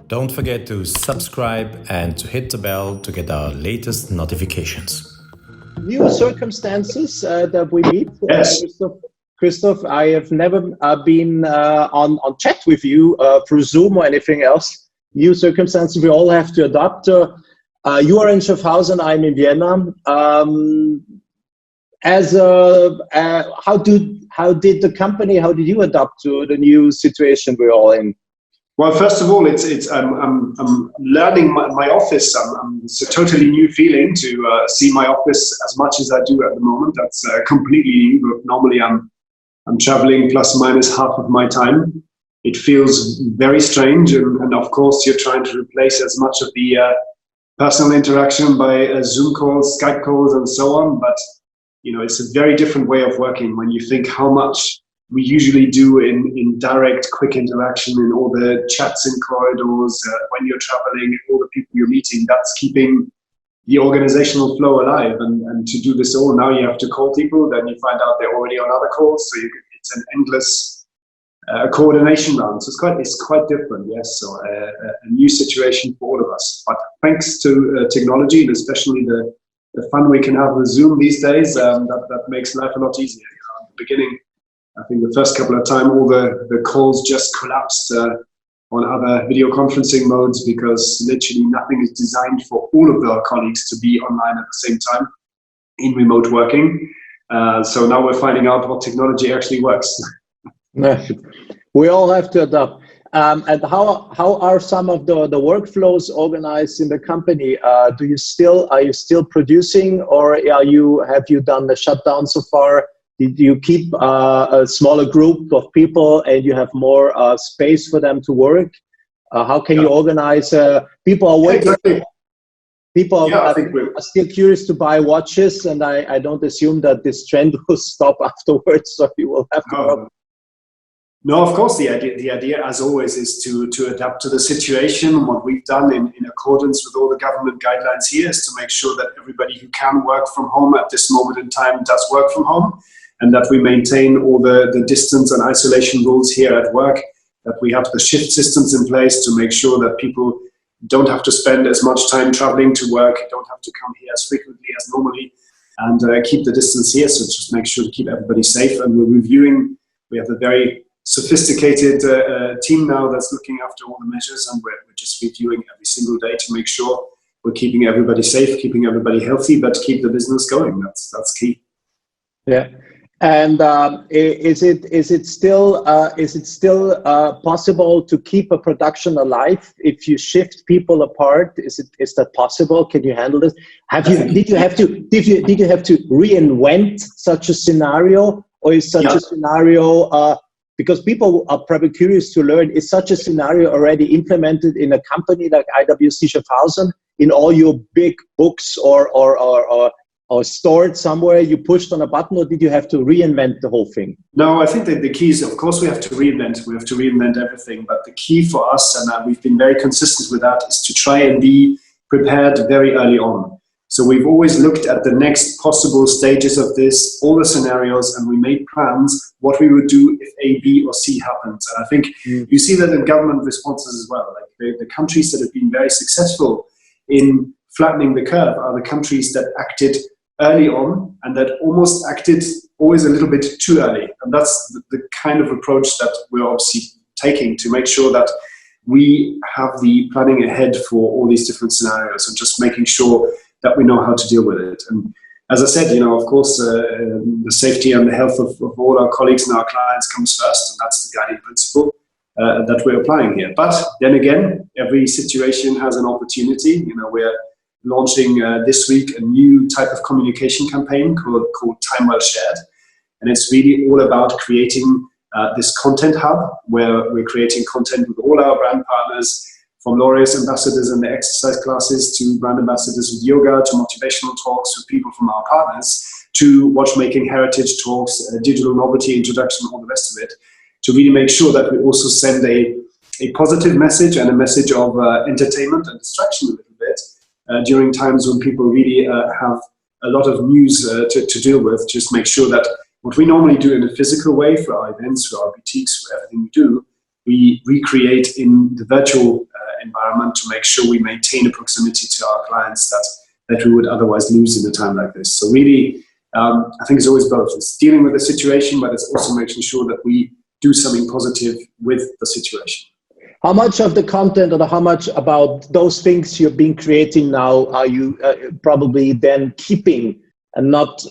Don't forget to subscribe and to hit the bell to get our latest notifications. New circumstances that we meet. Yes. Christoph, I have never been on chat with you through Zoom or anything else. New circumstances we all have to adapt. You are in Schaffhausen, I'm in Vienna. How did you adapt to the new situation we're all in? Well, first of all, I'm learning my office. It's a totally new feeling to see my office as much as I do at the moment. That's completely new. But normally I'm traveling plus or minus half of my time. It feels very strange, and of course you're trying to replace as much of the personal interaction by Zoom calls, Skype calls, and so on. But you know, it's a very different way of working when you think how much we usually do in direct, quick interaction in all the chats in corridors, when you're traveling, all the people you're meeting. That's keeping the organizational flow alive. And to do this all, now you have to call people, then you find out they're already on other calls. So it's an endless coordination round. So it's quite different, yes. So a new situation for all of us. But thanks to technology, and especially the fun we can have with Zoom these days, that makes life a lot easier. At the beginning, I think the first couple of times, all the calls just collapsed on other video conferencing modes because literally nothing is designed for all of our colleagues to be online at the same time in remote working. So now we're finding out what technology actually works. We all have to adapt. And how are some of the workflows organized in the company? Are you still producing, or have you done the shutdown so far? Did you keep a smaller group of people and you have more space for them to work? How can you organize? People are waiting. Exactly. People are still curious to buy watches, and I don't assume that this trend will stop afterwards. So you will have to. No, of course, the idea, as always, is to adapt to the situation. What we've done in accordance with all the government guidelines here is to make sure that everybody who can work from home at this moment in time does work from home, and that we maintain all the distance and isolation rules here at work, that we have the shift systems in place to make sure that people don't have to spend as much time traveling to work, don't have to come here as frequently as normally, and keep the distance here. So just make sure to keep everybody safe. And we're reviewing. We have a very sophisticated team now that's looking after all the measures, and we're just reviewing every single day to make sure we're keeping everybody safe, keeping everybody healthy, but keep the business going. That's key. Yeah. And is it still possible to keep a production alive if you shift people apart? Is that possible? Can you handle this? Did you have to reinvent such a scenario, or is such a scenario? Because people are probably curious to learn, is such a scenario already implemented in a company like IWC Schaffhausen, in all your big books or stored somewhere, you pushed on a button, or did you have to reinvent the whole thing? No, I think that the key is, of course, we have to reinvent everything. But the key for us, and we've been very consistent with that, is to try and be prepared very early on. So we've always looked at the next possible stages of this, all the scenarios, and we made plans what we would do if A, B, or C happens. And I think you see that in government responses as well. Like the countries that have been very successful in flattening the curve are the countries that acted early on and that almost acted always a little bit too early. And that's the kind of approach that we're obviously taking to make sure that we have the planning ahead for all these different scenarios and just making sure that we know how to deal with it. And as I said, of course, the safety and the health of all our colleagues and our clients comes first, and that's the guiding principle that we're applying here. But then again, every situation has an opportunity. We're launching this week a new type of communication campaign called Time Well Shared. And it's really all about creating this content hub where we're creating content with all our brand partners, from Laureus ambassadors and the exercise classes to brand ambassadors with yoga, to motivational talks with people from our partners, to watchmaking heritage talks, digital novelty introduction, all the rest of it, to really make sure that we also send a positive message and a message of entertainment and distraction a little bit during times when people really have a lot of news to deal with. Just make sure that what we normally do in a physical way for our events, for our boutiques, for everything we do, we recreate in the virtual environment to make sure we maintain a proximity to our clients that we would otherwise lose in a time like this. So really, I think it's always both. It's dealing with the situation, but it's also making sure that we do something positive with the situation. How much of the content or how much about those things you've been creating now are you probably then keeping and not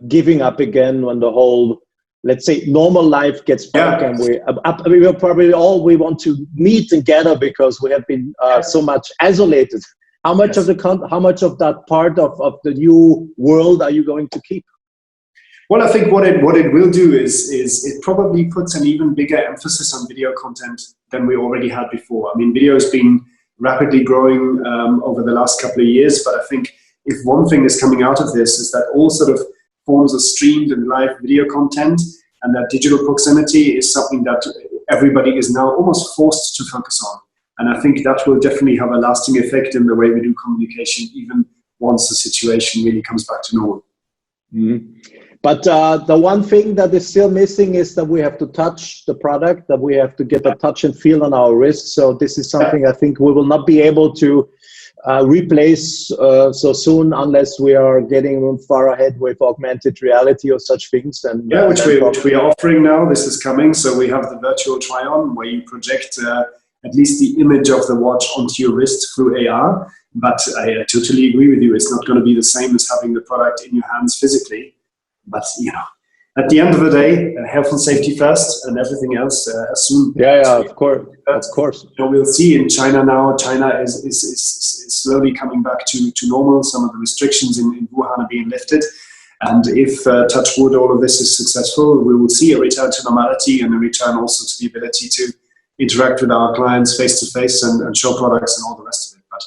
giving up again when the whole, let's say, normal life gets back, and we will probably all we want to meet and gather because we have been so much isolated. How much of how much of that part of the new world are you going to keep? Well, I think what it will do is it probably puts an even bigger emphasis on video content than we already had before. I mean, video has been rapidly growing over the last couple of years, but I think if one thing is coming out of this is that all sort of forms of streamed and live video content, and that digital proximity is something that everybody is now almost forced to focus on. And I think that will definitely have a lasting effect in the way we do communication, even once the situation really comes back to normal. Mm-hmm. But the one thing that is still missing is that we have to touch the product, that we have to get a touch and feel on our wrist. So this is something I think we will not be able to replace so soon unless we are getting far ahead with augmented reality or such things. And which we are offering now. This is coming. So we have the virtual try-on where you project at least the image of the watch onto your wrist through AR. But I totally agree with you. It's not going to be the same as having the product in your hands physically. But, you know, at the end of the day, health and safety first, and everything else assumed. Of course. Of course. You know, we'll see in China now. China is slowly coming back to normal. Some of the restrictions in Wuhan are being lifted. And if, touch wood, all of this is successful, we will see a return to normality and a return also to the ability to interact with our clients face-to-face and show products and all the rest of it. But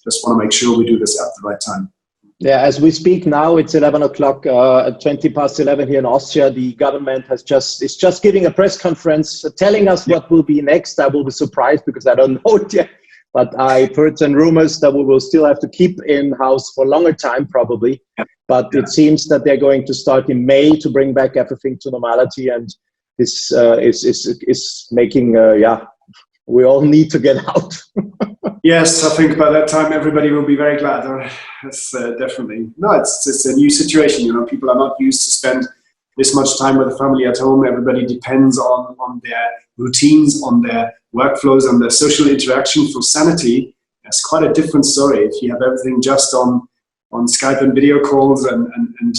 just want to make sure we do this at the right time. Yeah, as we speak now, it's 11 o'clock, 20 past 11 here in Austria. The government is just giving a press conference telling us what will be next. I will be surprised because I don't know it yet. But I've heard some rumors that we will still have to keep in-house for a longer time, probably. But it seems that they're going to start in May to bring back everything to normality. And this is making, we all need to get out. Yes, I think by that time everybody will be very glad. It's definitely it's a new situation. You know, people are not used to spend this much time with the family at home. Everybody depends on their routines, on their workflows, on their social interaction for sanity. It's quite a different story if you have everything just on Skype and video calls and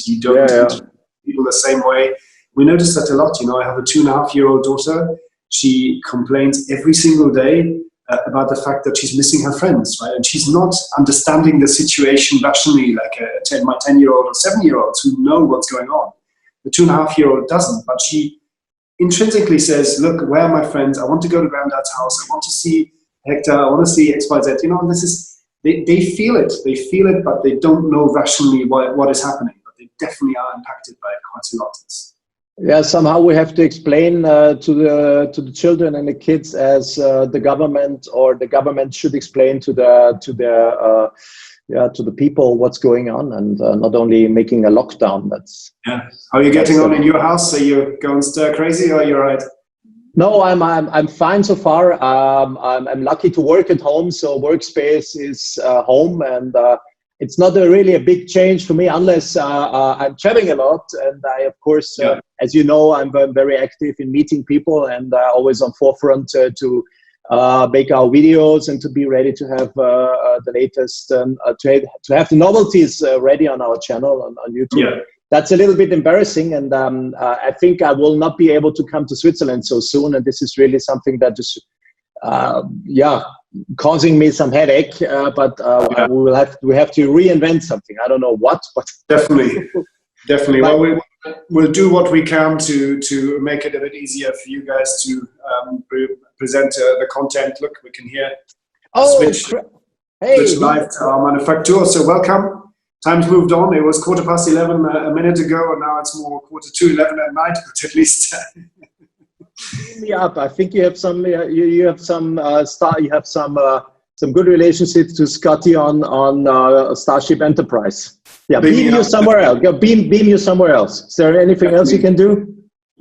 you don't treat people the same way. We notice that a lot. You know, I have a 2.5-year-old daughter. She complains every single day about the fact that she's missing her friends, right? And she's not understanding the situation rationally like my 10-year-old or 7-year-olds who know what's going on. The 2.5-year-old doesn't, but she intrinsically says, look, where are my friends? I want to go to Granddad's house. I want to see Hector. I want to see XYZ. You know, and this is, they feel it. They feel it, but they don't know rationally what is happening. But they definitely are impacted by it quite a lot. Yeah, somehow we have to explain to the children and the kids as the government should explain to the people what's going on, and not only making a lockdown. How are you getting on in your house? Are you going stir crazy, or are you all right? No, I'm fine so far. I'm lucky to work at home, so workspace is home, and it's not really a big change for me unless I'm traveling a lot. And I, of course, as you know, I'm very active in meeting people and always on forefront to make our videos and to be ready to have the latest, to have the novelties ready on our channel on YouTube. Yeah. That's a little bit embarrassing. And I think I will not be able to come to Switzerland so soon. And this is really something that just, causing me some headache, but we have to reinvent something. I don't know what, but definitely. Well, we'll do what we can to make it a bit easier for you guys to present the content. Look, we can hear switch live to our manufacturer. So welcome. Time's moved on. It was 11:15 a minute ago, and now it's more 11:45 at night. But at least. Me up. I think you have some. You have some good relationships to Scotty on Starship Enterprise. Yeah, beam you somewhere else. Beam you somewhere else. Is there anything else you can do?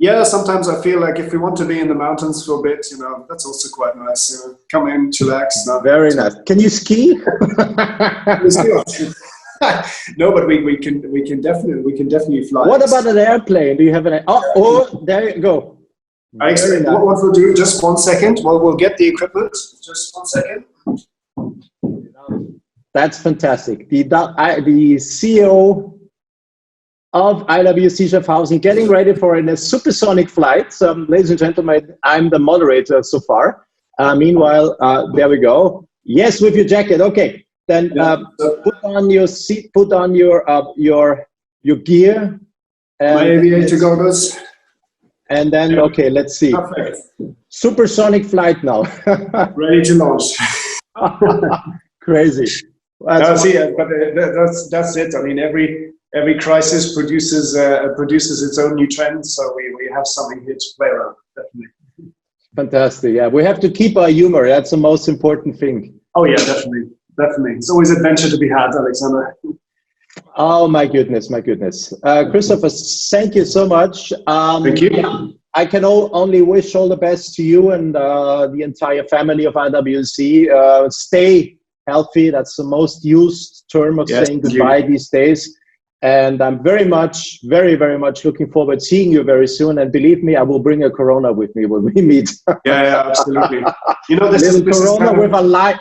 Yeah, sometimes I feel like if we want to be in the mountains for a bit, that's also quite nice. Come in, chillax. Very nice. Can you ski? No, but we can definitely fly. What about an airplane? Do you have an? Oh, there you go. I explain what we'll do. Just 1 second. Well, we'll get the equipment. Just 1 second. That's fantastic. The CEO of IWC Schaffhausen getting ready for a supersonic flight. So, ladies and gentlemen, I'm the moderator so far. Meanwhile, there we go. Yes, with your jacket. Okay, then put on your seat. Put on your gear. My aviator goggles. And then, okay, let's see. Perfect. Supersonic flight now. Ready to launch. Crazy. But that's it. I mean, every crisis produces its own new trends. So we have something here to play around. Definitely. Fantastic. Yeah, we have to keep our humor. That's the most important thing. Oh yeah, definitely. It's always adventure to be had, Alexander. Oh my goodness. Christopher, thank you so much. Thank you. Yeah, I can only wish all the best to you and the entire family of IWC. Stay healthy. That's the most used term of saying goodbye these days. And I'm very much looking forward to seeing you very soon. And believe me, I will bring a Corona with me when we meet. Yeah, absolutely. This Corona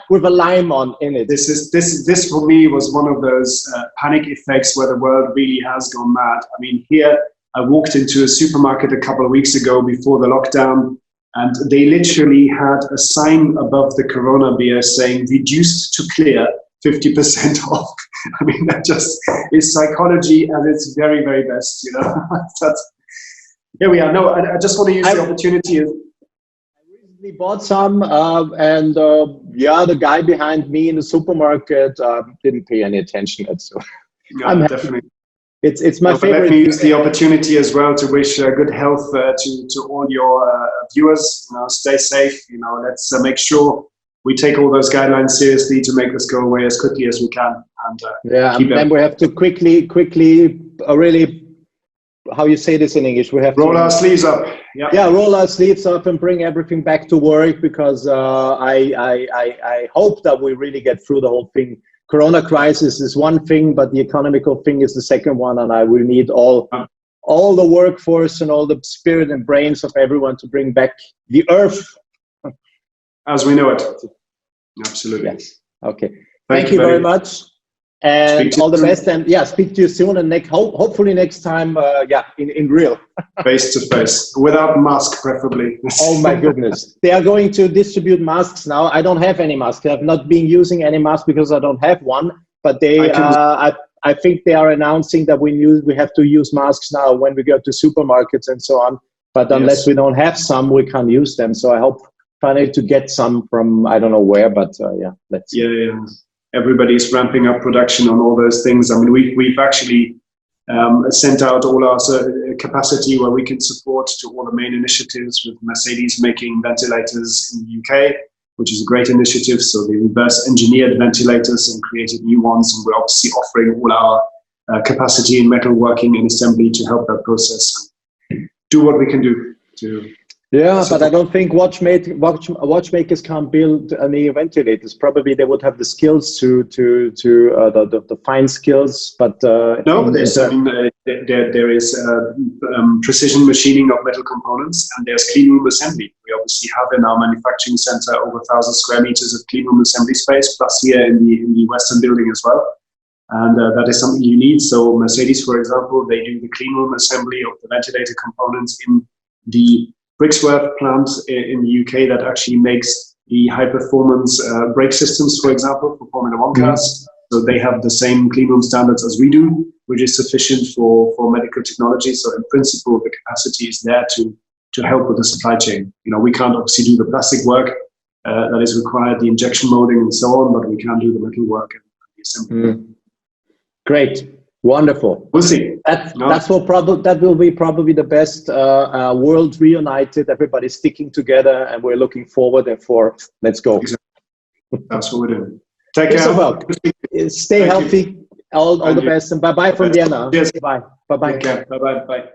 with a lime on in it. This for me was one of those panic effects where the world really has gone mad. I mean, here I walked into a supermarket a couple of weeks ago before the lockdown, and they literally had a sign above the Corona beer saying "reduced to clear, 50% off." I mean, that just is psychology at its very, very best. Here we are. No, I just want to use the opportunity. I recently bought some, and the guy behind me in the supermarket didn't pay any attention. So I'm definitely. It's my favorite. Let me use the opportunity as well to wish good health to all your viewers. Stay safe. Let's make sure we take all those guidelines seriously to make this go away as quickly as we can. And then we have to quickly, really, how you say this in English? We have roll our sleeves up. Yeah, roll our sleeves up and bring everything back to work, because I hope that we really get through the whole thing. Corona crisis is one thing, but the economical thing is the second one, and I will need all the workforce and all the spirit and brains of everyone to bring back the earth as we know it. Absolutely. Yes. Okay. Thank you very much. And all the best. And speak to you soon. And hopefully next time, in real. Face to face. Without mask, preferably. Oh my goodness. They are going to distribute masks now. I don't have any mask. I have not been using any mask because I don't have one. But I think they are announcing that we have to use masks now when we go to supermarkets and so on. But unless we don't have some, we can't use them. So I hope finally to get some from, I don't know where, but let's see. Yeah. Everybody's ramping up production on all those things. I mean, we've actually sent out all our capacity where we can support to all the main initiatives, with Mercedes making ventilators in the UK, which is a great initiative. So they reverse engineered ventilators and created new ones. And we're obviously offering all our capacity in metalworking and assembly to help that process. Do what we can do to... Yeah, but I don't think watchmakers can't build any ventilators. Probably they would have the skills the fine skills, but no. There is precision machining of metal components, and there's clean room assembly. We obviously have in our manufacturing center over 1,000 square meters of clean room assembly space, plus here in the Western building as well. And that is something you need. So Mercedes, for example, they do the clean room assembly of the ventilator components in the Brixworth plant in the UK that actually makes the high-performance brake systems, for example, for Formula One cars. So they have the same clean room standards as we do, which is sufficient for medical technology. So in principle, the capacity is there to help with the supply chain. We can't obviously do the plastic work that is required, the injection molding and so on, but we can do the metal work and the assembly. Great. Wonderful. We'll see. That will be probably the best world reunited. Everybody's sticking together, and we're looking forward. Therefore, let's go. Exactly. That's what we're doing. Take care. Stay healthy. All the best, and bye bye from Vienna. Cheers. Bye. Bye. Take care. Bye.